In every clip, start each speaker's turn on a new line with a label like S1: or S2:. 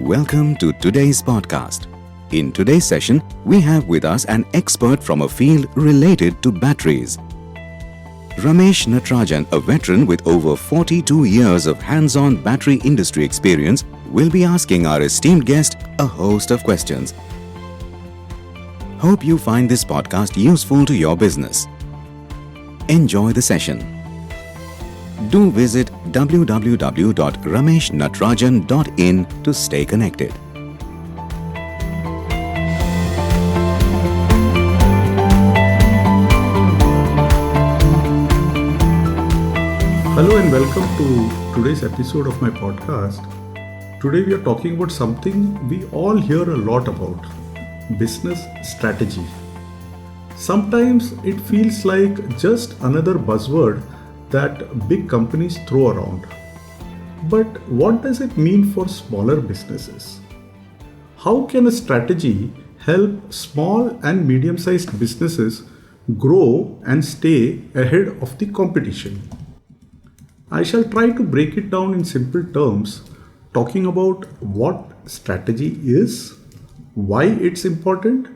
S1: Welcome to today's podcast. In today's session, we have with us an expert from a field related to batteries. Ramesh Natarajan, a veteran with over 42 years of hands-on battery industry experience, will be asking our esteemed guest a host of questions. Hope you find this podcast useful to your business. Enjoy the session. Do visit www.rameshnatarajan.in to stay connected.
S2: Hello and welcome to today's episode of my podcast. Today we are talking about something we all hear a lot about: business strategy. Sometimes it feels like just another buzzword that big companies throw around. But what does it mean for smaller businesses? How can a strategy help small and medium-sized businesses grow and stay ahead of the competition? I shall try to break it down in simple terms, talking about what strategy is, why it's important,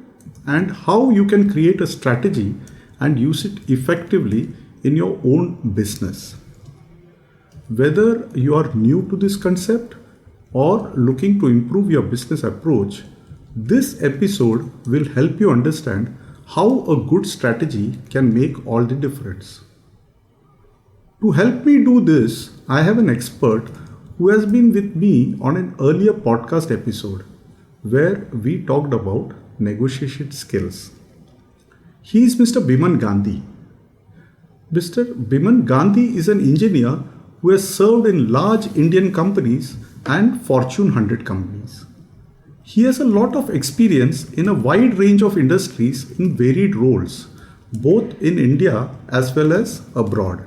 S2: and how you can create a strategy and use it effectively in your own business. Whether you are new to this concept or looking to improve your business approach, this episode will help you understand how a good strategy can make all the difference. To help me do this, I have an expert who has been with me on an earlier podcast episode where we talked about negotiation skills. He is Mr. Biman Gandhi. Mr. Biman Gandhi is an engineer who has served in large Indian companies and Fortune 100 companies. He has a lot of experience in a wide range of industries in varied roles, both in India as well as abroad.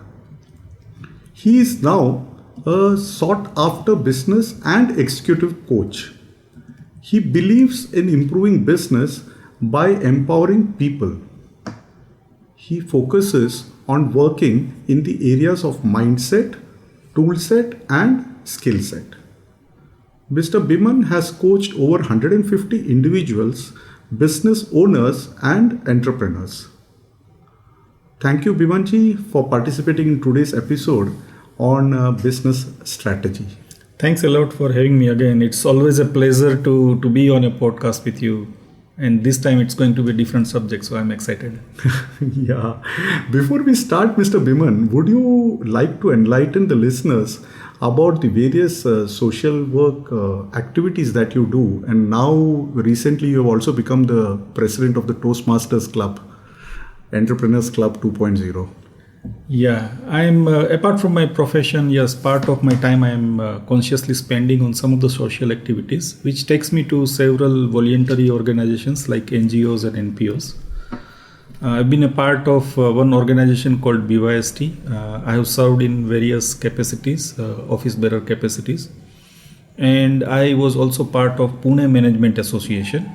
S2: He is now a sought-after business and executive coach. He believes in improving business by empowering people. He focuses on working in the areas of mindset, toolset, and skill set. Mr. Biman has coached over 150 individuals, business owners, and entrepreneurs. Thank you, Bimanji, for participating in today's episode on business strategy.
S3: Thanks a lot for having me again. It's always a pleasure to be on a podcast with you. And this time it's going to be a different subject, so I'm excited.
S2: Yeah. Before we start, Mr. Biman, would you like to enlighten the listeners about the various social work activities that you do? And now, recently, you have also become the president of the Toastmasters Club, Entrepreneurs Club 2.0.
S3: Yeah, I'm apart from my profession, yes, part of my time I'm consciously spending on some of the social activities, which takes me to several voluntary organizations like NGOs and NPOs. I've been a part of one organization called BYST. I have served in various capacities, office bearer capacities, and I was also part of Pune Management Association.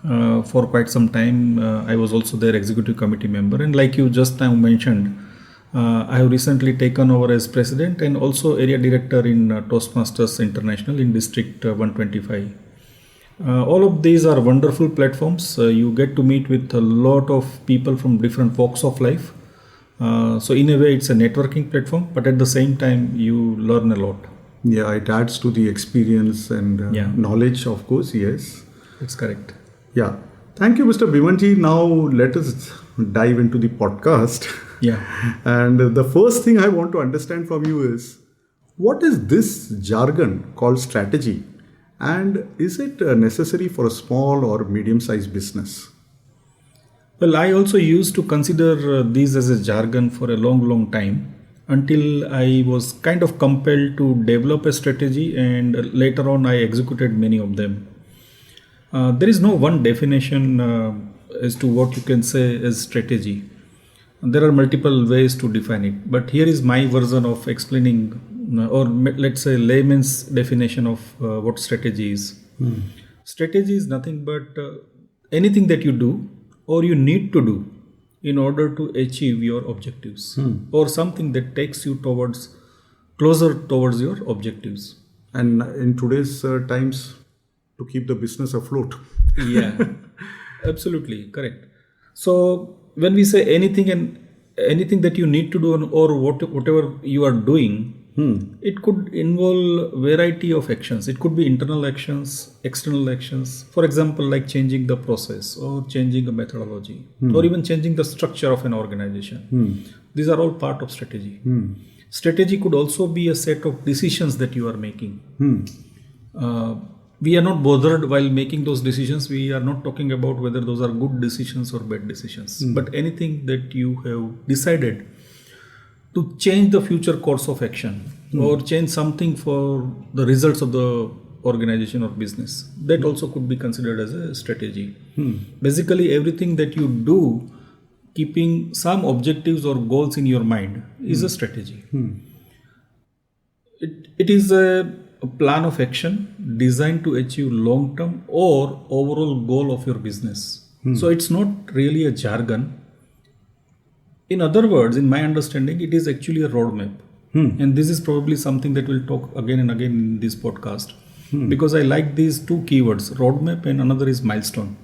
S3: For quite some time, I was also their executive committee member, and like you just now mentioned, I have recently taken over as president and also area director in Toastmasters International in District 125. All of these are wonderful platforms. You get to meet with a lot of people from different walks of life. So in a way, it's a networking platform, but at the same time, you learn a lot.
S2: Yeah, it adds to the experience and knowledge, of course, yes.
S3: That's correct.
S2: Yeah. Thank you, Mr. Bimanji. Now let us dive into the podcast.
S3: Yeah.
S2: And the first thing I want to understand from you is, what is this jargon called strategy? And is it necessary for a small or medium-sized business?
S3: Well, I also used to consider these as a jargon for a long time until I was kind of compelled to develop a strategy, and later on I executed many of them. There is no one definition as to what you can say as strategy. There are multiple ways to define it, but here is my version of explaining, or let's say layman's definition of what strategy is. Strategy is nothing but anything that you do or you need to do in order to achieve your objectives, or something that takes you closer towards your objectives.
S2: And in today's times, to keep the business afloat.
S3: Yeah, absolutely correct. So when we say anything that you need to do or whatever you are doing, it could involve variety of actions. It could be internal actions, external actions. For example, like changing the process or changing a methodology or even changing the structure of an organization. These are all part of strategy. Strategy could also be a set of decisions that you are making. We are not bothered while making those decisions. We are not talking about whether those are good decisions or bad decisions. But anything that you have decided to change the future course of action or change something for the results of the organization or business, that also could be considered as a strategy. Basically, everything that you do, keeping some objectives or goals in your mind, is a strategy. It is a plan of action designed to achieve long-term or overall goal of your business. So it's not really a jargon. In other words, in my understanding, it is actually a roadmap. And this is probably something that we'll talk again and again in this podcast. Because I like these two keywords, roadmap and another is milestone.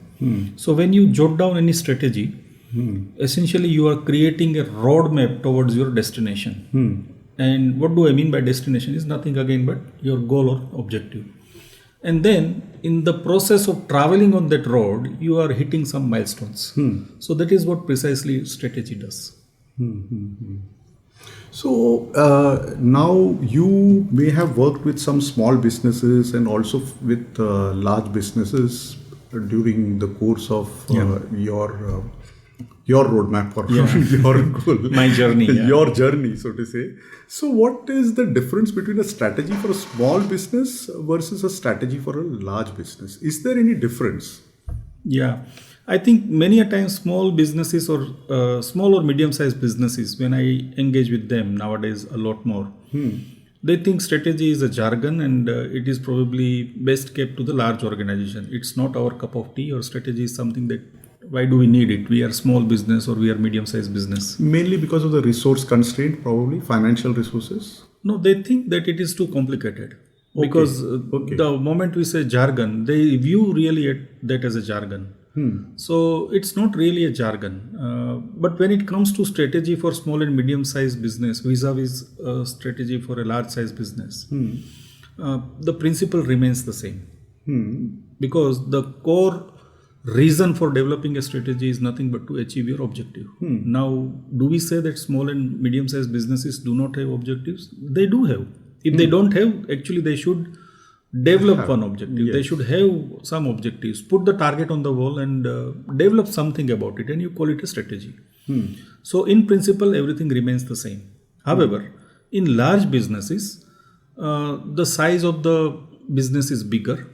S3: So when you jot down any strategy, essentially you are creating a roadmap towards your destination. And what do I mean by destination is nothing again but your goal or objective. And then in the process of traveling on that road, you are hitting some milestones. So that is what precisely strategy does.
S2: So now you may have worked with some small businesses and also with large businesses during the course of your roadmap or your goal.
S3: My journey.
S2: Your journey, so to say. So what is the difference between a strategy for a small business versus a strategy for a large business? Is there any difference?
S3: Yeah. I think many a times small businesses or small or medium-sized businesses, when I engage with them nowadays a lot more, they think strategy is a jargon and it is probably best kept to the large organization. It's not our cup of tea, or strategy is something that, why do we need it? We are small business or we are medium-sized business.
S2: Mainly because of the resource constraint, probably financial resources.
S3: No, they think that it is too complicated. Because the moment we say jargon, they view really that as a jargon. So it's not really a jargon. But when it comes to strategy for small and medium-sized business vis-a-vis strategy for a large-sized business, the principle remains the same. Because the core reason for developing a strategy is nothing but to achieve your objective. Now, do we say that small and medium-sized businesses do not have objectives? They do have. If they don't have, actually they should develop one objective. They should have some objectives. Put the target on the wall and develop something about it, and you call it a strategy. So in principle, everything remains the same. However, in large businesses, the size of the business is bigger.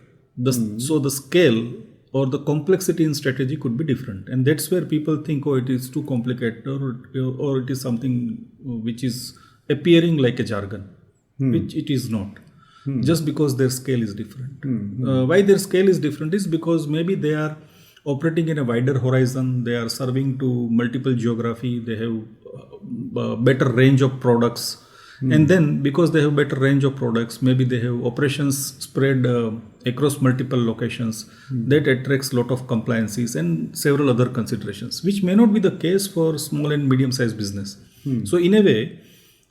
S3: So the scale or the complexity in strategy could be different. And that's where people think, oh, it is too complicated, or it is something which is appearing like a jargon, which it is not. Just because their scale is different. Why their scale is different is because maybe they are operating in a wider horizon, they are serving to multiple geography, they have a better range of products. And then because they have better range of products, maybe they have operations spread across multiple locations. That attracts a lot of compliances and several other considerations, which may not be the case for small and medium-sized business. So in a way,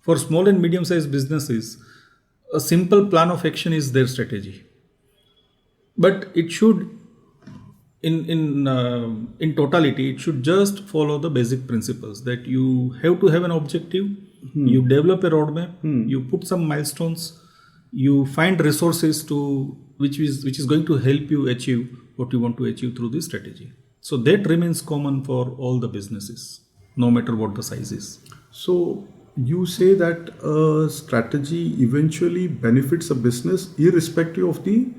S3: for small and medium-sized businesses, a simple plan of action is their strategy. But it should, in totality, it should just follow the basic principles that you have to have an objective, you develop a roadmap, you put some milestones, you find resources to which is going to help you achieve what you want to achieve through this strategy. So that remains common for all the businesses, no matter what the size is.
S2: So you say that a strategy eventually benefits a business irrespective of the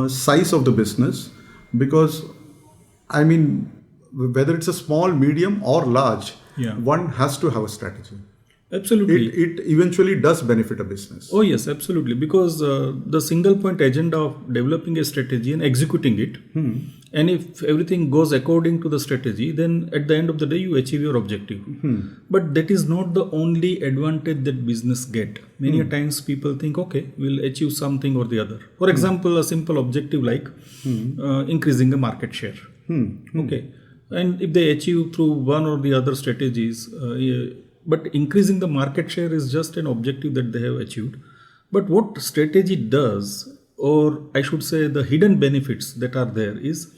S2: size of the business, because I mean, whether it's a small, medium or large, one has to have a strategy.
S3: Absolutely.
S2: it eventually does benefit a business.
S3: Oh yes, absolutely. Because the single point agenda of developing a strategy and executing it, and if everything goes according to the strategy, then at the end of the day you achieve your objective. But that is not the only advantage that business get. Many a times people think, okay, we'll achieve something or the other. For example, a simple objective like increasing the market share. Okay, and if they achieve through one or the other strategies. But increasing the market share is just an objective that they have achieved. But what strategy does, or I should say the hidden benefits that are there, is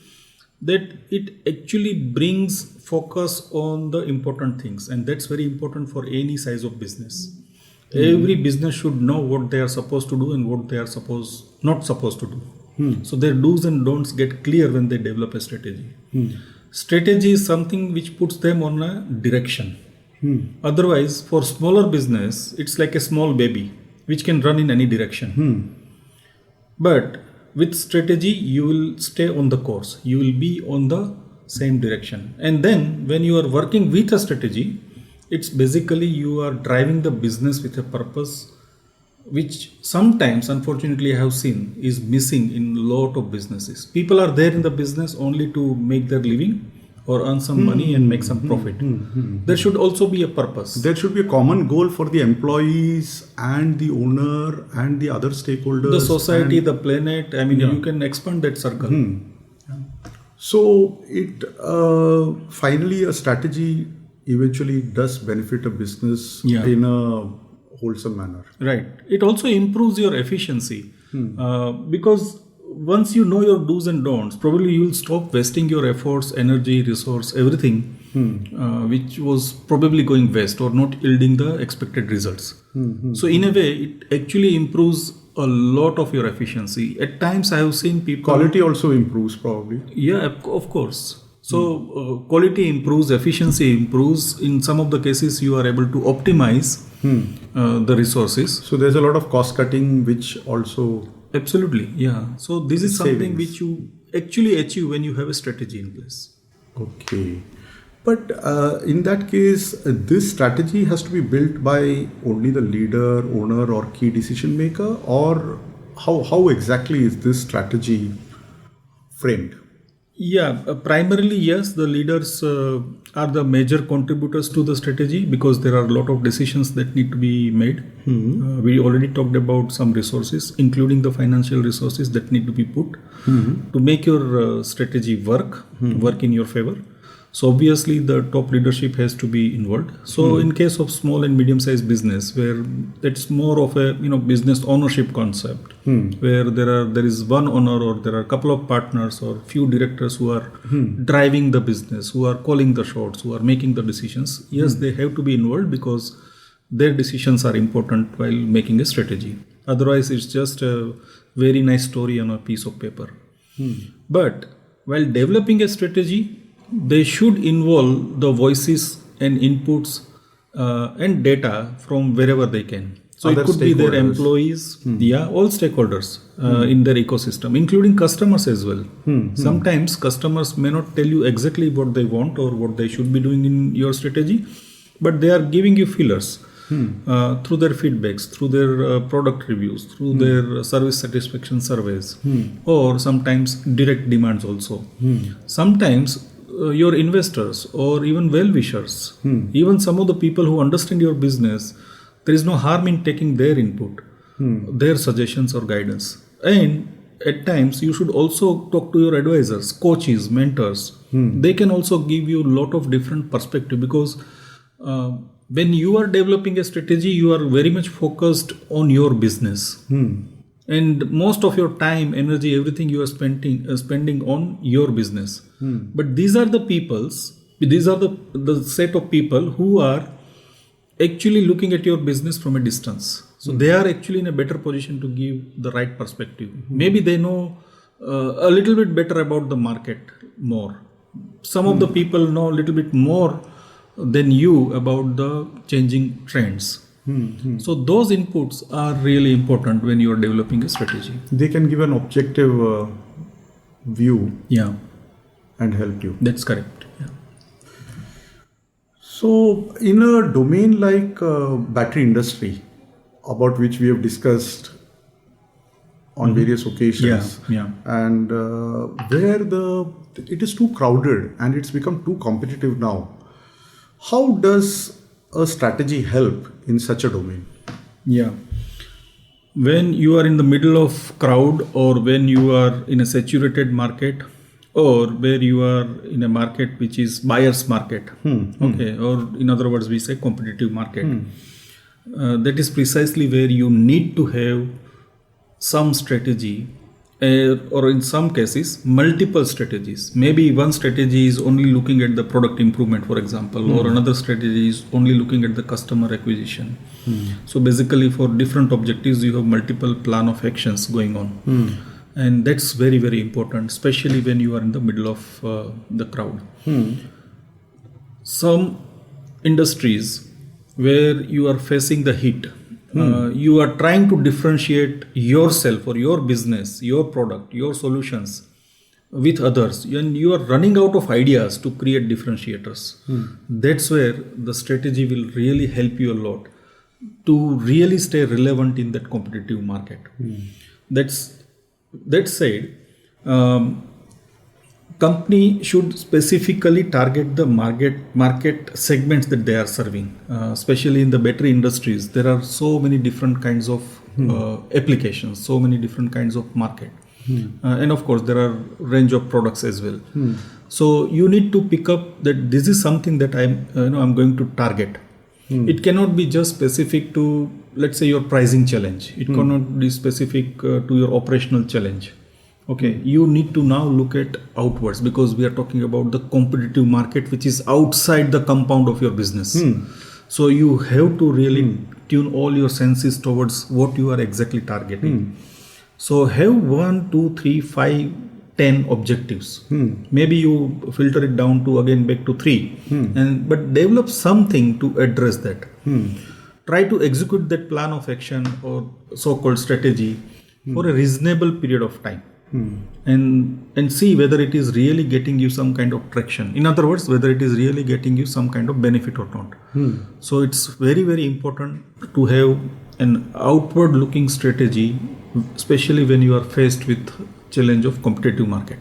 S3: that it actually brings focus on the important things. And that's very important for any size of business. Every business should know what they are supposed to do and what they are not supposed to do. So their do's and don'ts get clear when they develop a strategy. Strategy is something which puts them on a direction. Otherwise, for smaller business, it's like a small baby which can run in any direction. But with strategy, you will stay on the course. You will be on the same direction. And then when you are working with a strategy, it's basically you are driving the business with a purpose, which sometimes, unfortunately, I have seen is missing in a lot of businesses. People are there in the business only to make their living or earn some money and make some profit. There should also be a purpose.
S2: There should be a common goal for the employees and the owner and the other stakeholders.
S3: The society, the planet, I mean, you can expand that circle.
S2: So it finally a strategy eventually does benefit a business in a wholesome manner.
S3: Right. It also improves your efficiency because once you know your do's and don'ts, probably you will stop wasting your efforts, energy, resource, everything, which was probably going waste or not yielding the expected results. So in a way, it actually improves a lot of your efficiency. At times I have seen people...
S2: Quality also improves probably.
S3: Yeah, of course. So quality improves, efficiency improves. In some of the cases, you are able to optimize the resources.
S2: So there's a lot of cost cutting which also...
S3: Absolutely, yeah. So this is something which you actually achieve when you have a strategy in place.
S2: Okay. But in that case, this strategy has to be built by only the leader, owner or key decision maker, or how exactly is this strategy framed?
S3: Yeah, primarily yes, the leaders are the major contributors to the strategy because there are a lot of decisions that need to be made. We already talked about some resources, including the financial resources that need to be put to make your strategy work in your favor. So obviously the top leadership has to be involved. So in case of small and medium-sized business, where it's more of a business ownership concept, where there is one owner or there are a couple of partners or few directors who are driving the business, who are calling the shots, who are making the decisions. Yes, they have to be involved because their decisions are important while making a strategy. Otherwise, it's just a very nice story on a piece of paper. But while developing a strategy, they should involve the voices and inputs and data from wherever they can. So it could be their employees, all stakeholders in their ecosystem, including customers as well. Sometimes customers may not tell you exactly what they want or what they should be doing in your strategy, but they are giving you feelers through their feedbacks, through their product reviews, through their service satisfaction surveys, or sometimes direct demands also. Sometimes your investors or even well-wishers, even some of the people who understand your business, there is no harm in taking their input, their suggestions or guidance. And at times, you should also talk to your advisors, coaches, mentors. They can also give you a lot of different perspective because when you are developing a strategy, you are very much focused on your business. And most of your time, energy, everything you are spending on your business. But these are the set of people who are actually looking at your business from a distance. So they are actually in a better position to give the right perspective. Maybe they know a little bit better about the market more. Some of the people know a little bit more than you about the changing trends. So those inputs are really important when you are developing a strategy.
S2: They can give an objective view
S3: Yeah,
S2: and help you.
S3: that's correct. Yeah.
S2: So, in a domain like battery industry, about which we have discussed on various occasions, and where it is too crowded and it's become too competitive now, how does a strategy help in such a domain?
S3: Yeah. When you are in the middle of crowd, or when you are in a saturated market, or where you are in a market which is buyer's market, okay, or in other words we say competitive market, that is precisely where you need to have some strategy, or in some cases multiple strategies. Maybe one strategy is only looking at the product improvement, for example, or another strategy is only looking at the customer acquisition. So basically for different objectives you have multiple plan of actions going on, and that's very, very important, especially when you are in the middle of the crowd. Some industries where you are facing the heat, you are trying to differentiate yourself or your business, your product, your solutions with others, and you are running out of ideas to create differentiators. That's where the strategy will really help you a lot to really stay relevant in that competitive market. That said, company should specifically target the market segments that they are serving, especially in the battery industries. There are so many different kinds of applications, so many different kinds of market, and of course there are range of products as well. So you need to pick up that this is something that I'm going to target. It cannot be just specific to, let's say, your pricing challenge. It cannot be specific to your operational challenge. Okay, you need to now look at outwards, because we are talking about the competitive market which is outside the compound of your business. So you have to really tune all your senses towards what you are exactly targeting. So have 1, 2, 3, 5, 10 objectives. Maybe you filter it down to again back to 3, but develop something to address that. Try to execute that plan of action or so-called strategy for a reasonable period of time. And see whether it is really getting you some kind of traction. In other words, whether it is really getting you some kind of benefit or not. So it's very, very important to have an outward looking strategy, especially when you are faced with challenge of competitive market.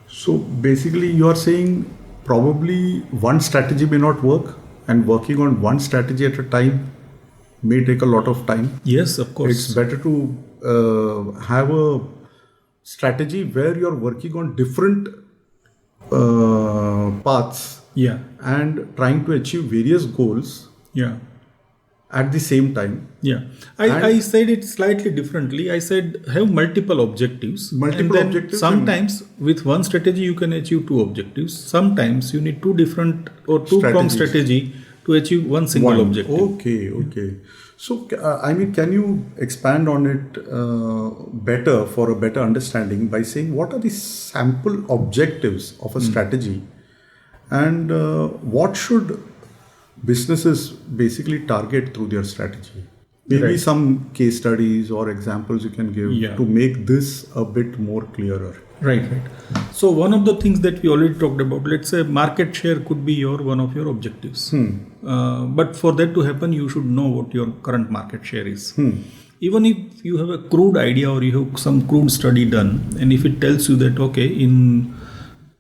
S2: So basically you are saying probably one strategy may not work, and working on one strategy at a time may take a lot of time.
S3: Yes, of course.
S2: It's better to have a strategy where you're working on different paths, and trying to achieve various goals at the same time.
S3: I said it slightly differently. I said have multiple objectives. Sometimes with one strategy you can achieve 2 objectives. Sometimes you need 2 different or 2-pronged strategy to achieve one single objective.
S2: Okay. So, can you expand on it better for a better understanding by saying what are the sample objectives of a strategy, and what should businesses basically target through their strategy? Maybe some case studies or examples you can give to make this a bit more clearer.
S3: Right. So one of the things that we already talked about, let's say market share could be one of your objectives. But for that to happen, you should know what your current market share is. Even if you have a crude idea or you have some crude study done, and if it tells you that, okay, in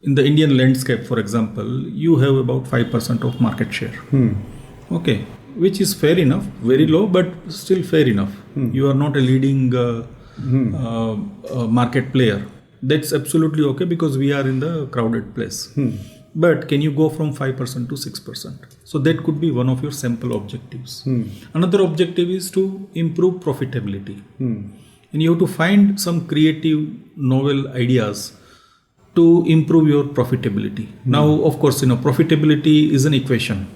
S3: the Indian landscape, for example, you have about 5% of market share. Okay, which is fair enough, very low, but still fair enough. You are not a leading market player. That's absolutely okay, because we are in the crowded place. But can you go from 5% to 6%? So that could be one of your sample objectives. Another objective is to improve profitability. And you have to find some creative, novel ideas to improve your profitability. Now, of course, profitability is an equation.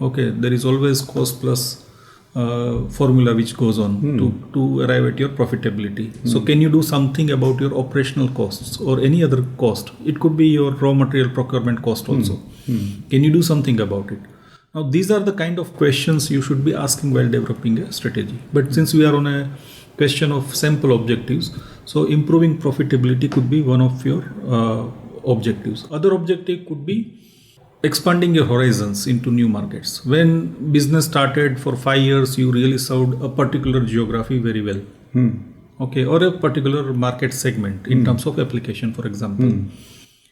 S3: Okay, there is always cost plus formula which goes on to arrive at your profitability. So can you do something about your operational costs or any other cost? It could be your raw material procurement cost also. Can you do something about it? Now these are the kind of questions you should be asking while developing a strategy. But since we are on a question of sample objectives, so improving profitability could be one of your objectives. Other objective could be expanding your horizons into new markets. When business started for 5 years, you really served a particular geography very well. Okay, or a particular market segment in terms of application, for example.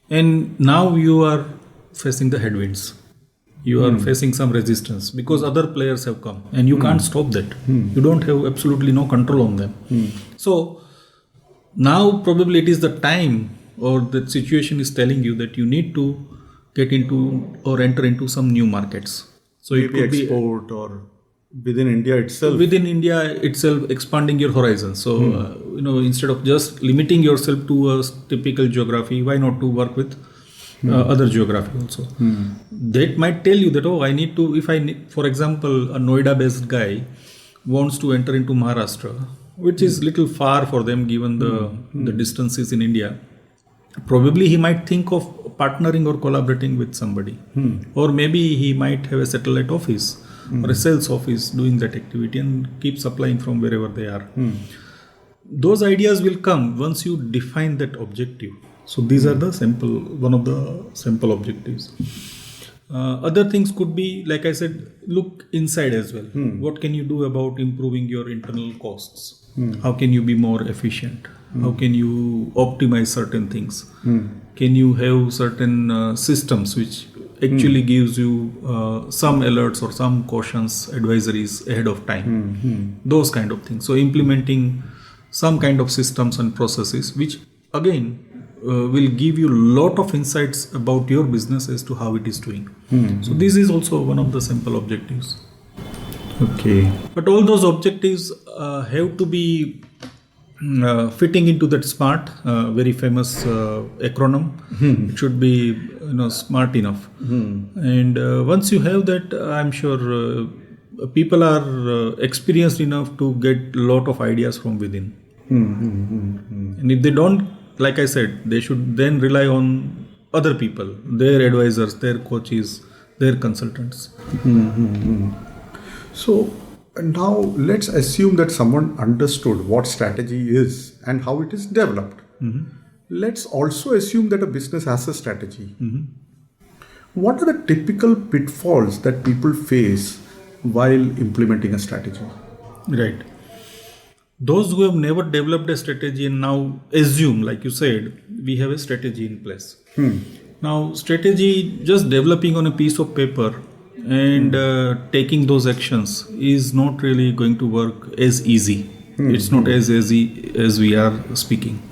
S3: And now you are facing the headwinds. You are facing some resistance because other players have come and you can't stop that. You don't have absolutely no control on them. So now probably it is the time, or the situation is telling you that you need to get into or enter into some new markets. So it
S2: Maybe
S3: could be
S2: export or within India itself.
S3: within India itself, expanding your horizons. So instead of just limiting yourself to a typical geography, why not to work with other geography also? That might tell you that, I need to, if I need, for example, a Noida based guy wants to enter into Maharashtra, which is little far for them given the distances in India. Probably he might think of partnering or collaborating with somebody, or maybe he might have a satellite office or a sales office doing that activity and keep supplying from wherever they are. Those ideas will come once you define that objective. So these are the one of the simple objectives. Other things could be, like I said, look inside as well. What can you do about improving your internal costs? How can you be more efficient? How can you optimize certain things? Can you have certain systems which actually gives you some alerts or some cautions, advisories ahead of time? Those kind of things. So implementing some kind of systems and processes which again will give you a lot of insights about your business as to how it is doing. So this is also one of the simple objectives.
S2: Okay.
S3: But all those objectives have to be fitting into that SMART, very famous acronym. It should be smart enough. And once you have that, I'm sure people are experienced enough to get a lot of ideas from within. And if they don't, like I said, they should then rely on other people, their advisors, their coaches, their consultants.
S2: So now let's assume that someone understood what strategy is and how it is developed. Let's also assume that a business has a strategy. What are the typical pitfalls that people face while implementing a strategy?
S3: Right. Those who have never developed a strategy and now assume, like you said, we have a strategy in place. Now, strategy, just developing on a piece of paper and taking those actions is not really going to work as easy. It's not as easy as we are speaking.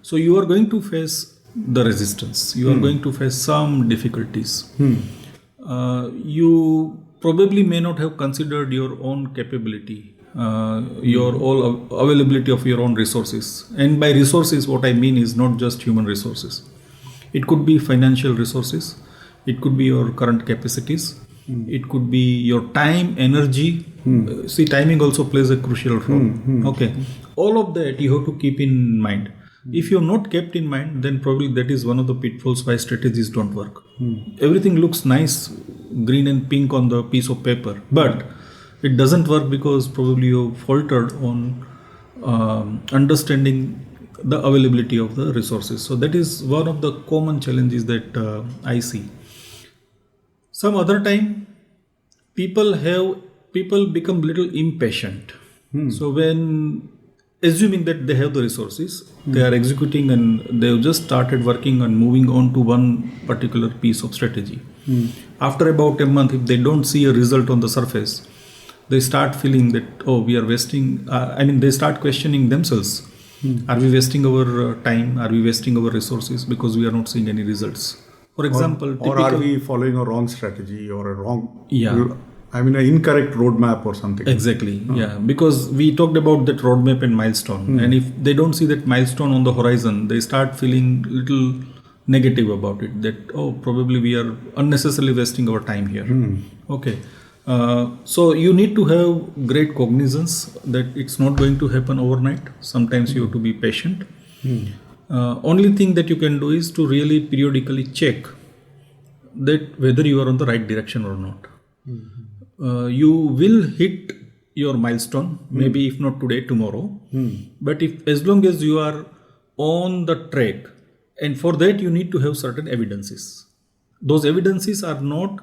S3: So you are going to face the resistance. You are going to face some difficulties. You probably may not have considered your own capability, your all availability of your own resources. And by resources, what I mean is not just human resources. It could be financial resources. It could be your current capacities. It could be your time, energy. See, timing also plays a crucial role. Okay. All of that you have to keep in mind. If you have not kept in mind, then probably that is one of the pitfalls why strategies don't work. Everything looks nice, green and pink on the piece of paper, but it doesn't work because probably you faltered on understanding the availability of the resources. So that is one of the common challenges that I see. Some other time, people become little impatient. So when assuming that they have the resources, they are executing and they have just started working and moving on to one particular piece of strategy. After about a month, if they don't see a result on the surface, they start feeling that, we are wasting, they start questioning themselves. Are we wasting our time? Are we wasting our resources because we are not seeing any results? For example,
S2: or are we following a wrong strategy or a wrong,
S3: an
S2: incorrect roadmap or something?
S3: Exactly. Yeah, because we talked about that roadmap and milestone, and if they don't see that milestone on the horizon, they start feeling little negative about it. That probably we are unnecessarily wasting our time here. Okay. So you need to have great cognizance that it's not going to happen overnight. Sometimes you have to be patient. Only thing that you can do is to really periodically check that whether you are on the right direction or not. You will hit your milestone, maybe if not today, tomorrow. But as long as you are on the track, and for that you need to have certain evidences. those evidences are not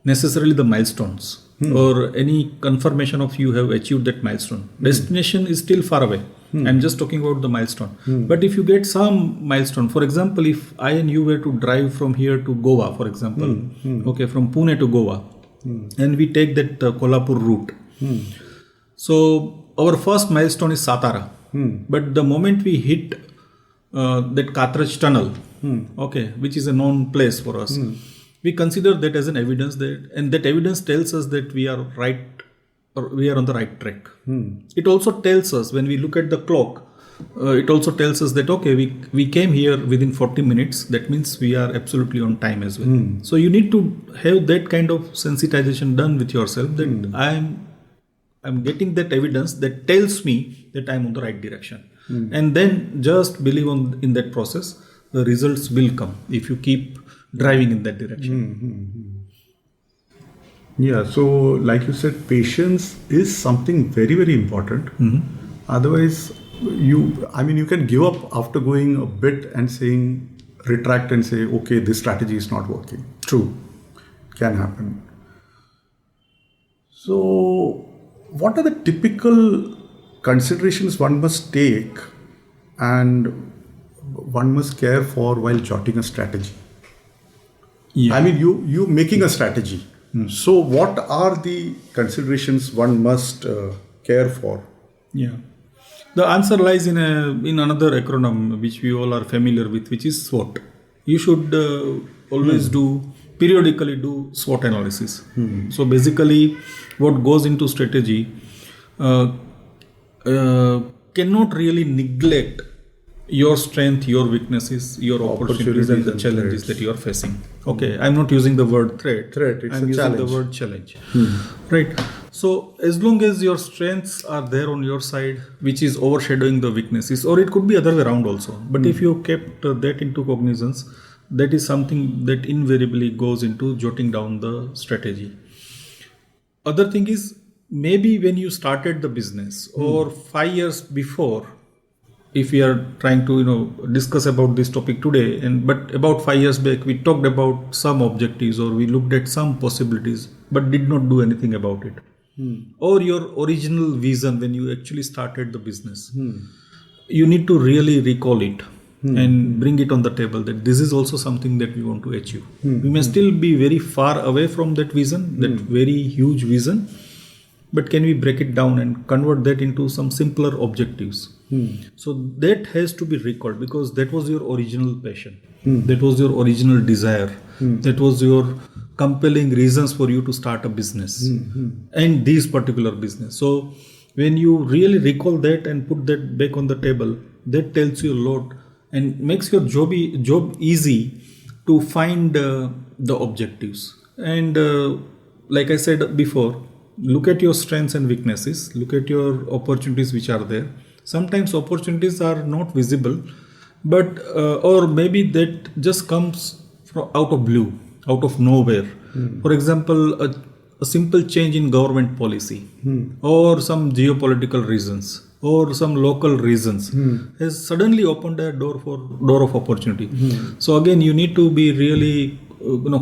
S3: necessarily the milestones or any confirmation of you have achieved that milestone. Destination is still far away. I'm just talking about the milestone. But if you get some milestone, for example, if I and you were to drive from here to Goa, for example, okay, from Pune to Goa, and we take that Kolhapur route. So our first milestone is Satara. But the moment we hit that Katraj tunnel, okay, which is a known place for us, we consider that as an evidence and that evidence tells us that we are right, or we are on the right track. It also tells us, when we look at the clock, it also tells us that, okay, we came here within 40 minutes. That means we are absolutely on time as well. So you need to have that kind of sensitization done with yourself, that I'm getting that evidence that tells me that I'm on the right direction. And then just believe in that process. The results will come if you keep driving in that direction.
S2: Yeah, so like you said, patience is something very, very important. Otherwise, you can give up after going a bit and retract and say, okay, this strategy is not working. True, can happen. So, what are the typical considerations one must take and one must care for while jotting a strategy?
S3: Yeah.
S2: I mean, you making a strategy. So what are the considerations one must care for?
S3: Yeah. The answer lies in another acronym which we all are familiar with, which is SWOT. You should always periodically do SWOT analysis. So basically, what goes into strategy cannot really neglect your strength, your weaknesses, your opportunities and the challenges that you are facing. Okay, I'm not using the word threat. I'm using the word challenge. Right. So as long as your strengths are there on your side, which is overshadowing the weaknesses, or it could be other way around also. But if you kept that into cognizance, that is something that invariably goes into jotting down the strategy. Other thing is, maybe when you started the business or 5 years before, if we are trying to discuss about this topic today, but about 5 years back we talked about some objectives or we looked at some possibilities but did not do anything about it. Or your original vision when you actually started the business, you need to really recall it and bring it on the table that this is also something that we want to achieve. We may still be very far away from that vision, that very huge vision, but can we break it down and convert that into some simpler objectives? So that has to be recalled, because that was your original passion. That was your original desire. That was your compelling reasons for you to start a business and this particular business. So when you really recall that and put that back on the table, that tells you a lot and makes your job easy to find the objectives. And like I said before, look at your strengths and weaknesses, look at your opportunities which are there. Sometimes opportunities are not visible, but or maybe that just comes out of blue, out of nowhere. For example, a simple change in government policy or some geopolitical reasons or some local reasons has suddenly opened a door of opportunity. So again, you need to be really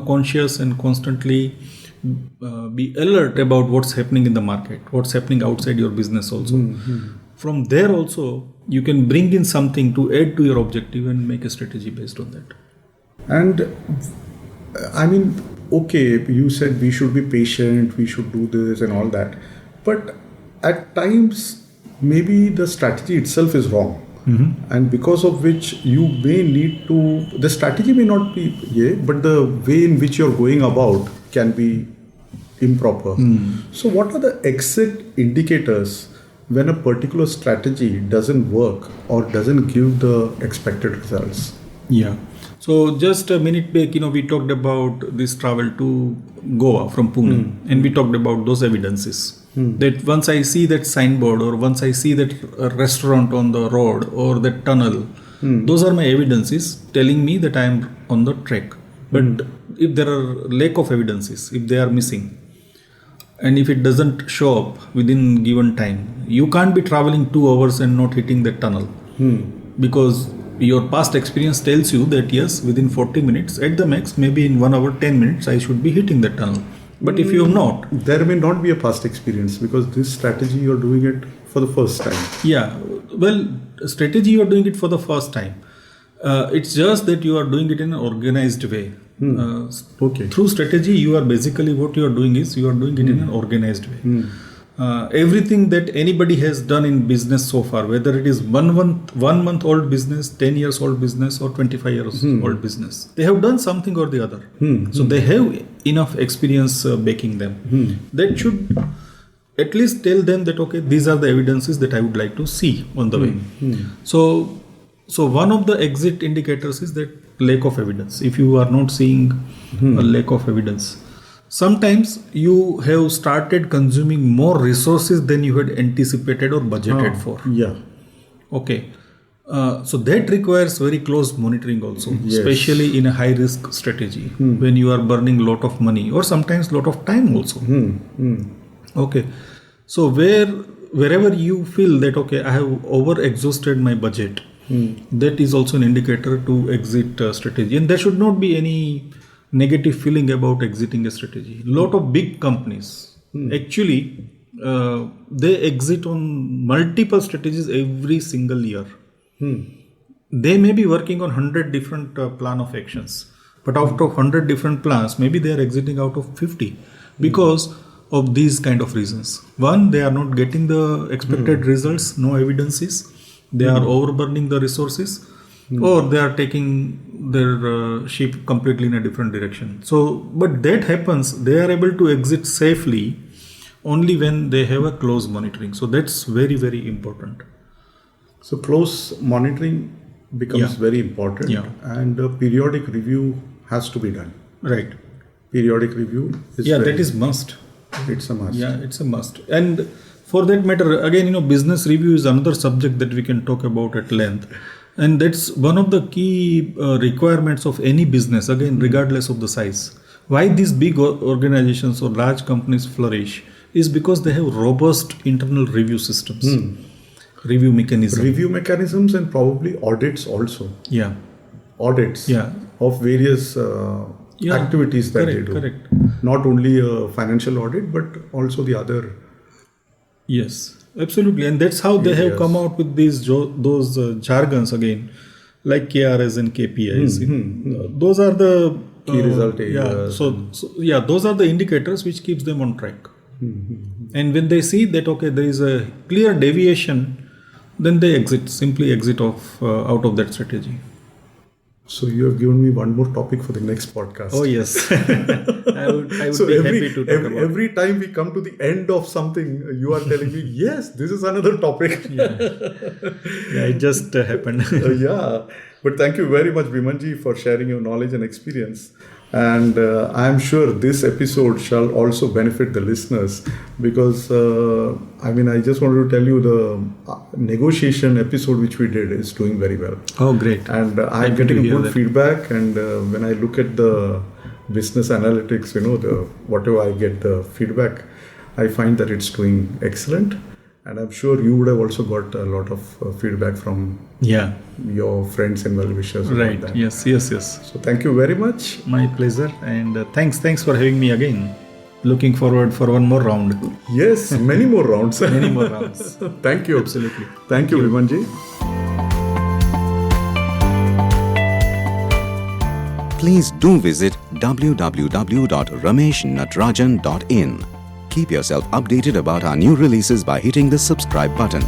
S3: conscious and constantly be alert about what's happening in the market, what's happening outside your business also. From there also, you can bring in something to add to your objective and make a strategy based on that.
S2: And I mean, okay, you said we should be patient, we should do this and all that. But at times, maybe the strategy itself is wrong. And because of which you may need to, the strategy may not be, but the way in which you're going about can be improper. So what are the exit indicators when a particular strategy doesn't work or doesn't give the expected results?
S3: Yeah. So just a minute back, we talked about this travel to Goa from Pune, and we talked about those evidences. That once I see that signboard or once I see that restaurant on the road or that tunnel, those are my evidences telling me that I am on the track. But if there are lack of evidences, if they are missing, and if it doesn't show up within given time, you can't be traveling 2 hours and not hitting that tunnel, because your past experience tells you that yes, within 40 minutes, at the max, maybe in 1 hour, 10 minutes, I should be hitting that tunnel. But if you have not,
S2: there may not be a past experience because this strategy you're doing it for the first time.
S3: yeah, well, strategy you are doing it for the first time. It's just that you are doing it in an organized way.
S2: Okay.
S3: Through strategy, you are basically what you are doing is you are doing it in an organized way. Everything that anybody has done in business so far, whether it is 1 month old business, 10 years old business, or 25 years old business, they have done something or the other. So they have enough experience backing them. That should at least tell them that okay, these are the evidences that I would like to see on the way. So one of the exit indicators is that lack of evidence. If you are not seeing a lack of evidence, sometimes you have started consuming more resources than you had anticipated or budgeted for.
S2: Yeah.
S3: Okay. So that requires very close monitoring also, especially in a high risk strategy when you are burning a lot of money or sometimes lot of time also. Okay. So wherever you feel that okay, I have over exhausted my budget, that is also an indicator to exit strategy. And there should not be any negative feeling about exiting a strategy. Lot of big companies actually they exit on multiple strategies every single year. They may be working on 100 different plan of actions, but out of 100 different plans, maybe they are exiting out of 50 because of these kind of reasons. One, they are not getting the expected results, no evidences. They are overburning the resources, or they are taking their ship completely in a different direction. So, but that happens, they are able to exit safely only when they have a close monitoring. So that's very, very important.
S2: So close monitoring becomes very important, and a periodic review has to be done.
S3: Right.
S2: Periodic review is
S3: that is must.
S2: It's a must.
S3: Yeah, it's a must. And for that matter, again, business review is another subject that we can talk about at length. And that's one of the key requirements of any business, again, regardless of the size. Why these big organizations or large companies flourish is because they have robust internal review systems, review mechanisms,
S2: and probably audits also.
S3: Yeah.
S2: Audits of various activities that they do.
S3: Correct.
S2: Not only a financial audit, but also the other.
S3: Yes, absolutely. And that's how they have come out with these those jargons again, like KRS and KPIs. Those are the
S2: key result areas.
S3: Those are the indicators which keeps them on track. And when they see that okay, there is a clear deviation, then they simply exit out of that strategy.
S2: So you have given me one more topic for the next podcast.
S3: Oh yes, I would be happy to talk about.
S2: Every time we come to the end of something, you are telling me, yes, this is another topic.
S3: It just happened.
S2: But thank you very much, Bimanji, for sharing your knowledge and experience. And I am sure this episode shall also benefit the listeners because, I just wanted to tell you the negotiation episode which we did is doing very well.
S3: Oh, great.
S2: And I'm getting good feedback. And when I look at the business analytics, whatever I get the feedback, I find that it's doing excellent. And I'm sure you would have also got a lot of feedback from your friends and well-wishers.
S3: Right. Yes.
S2: So thank you very much.
S3: My pleasure. And thanks for having me again. Looking forward for one more round.
S2: Yes, many more rounds. Thank you.
S3: Absolutely.
S2: Thank you, Bimanji.
S1: Please do visit www.rameshnatrajan.in. Keep yourself updated about our new releases by hitting the subscribe button.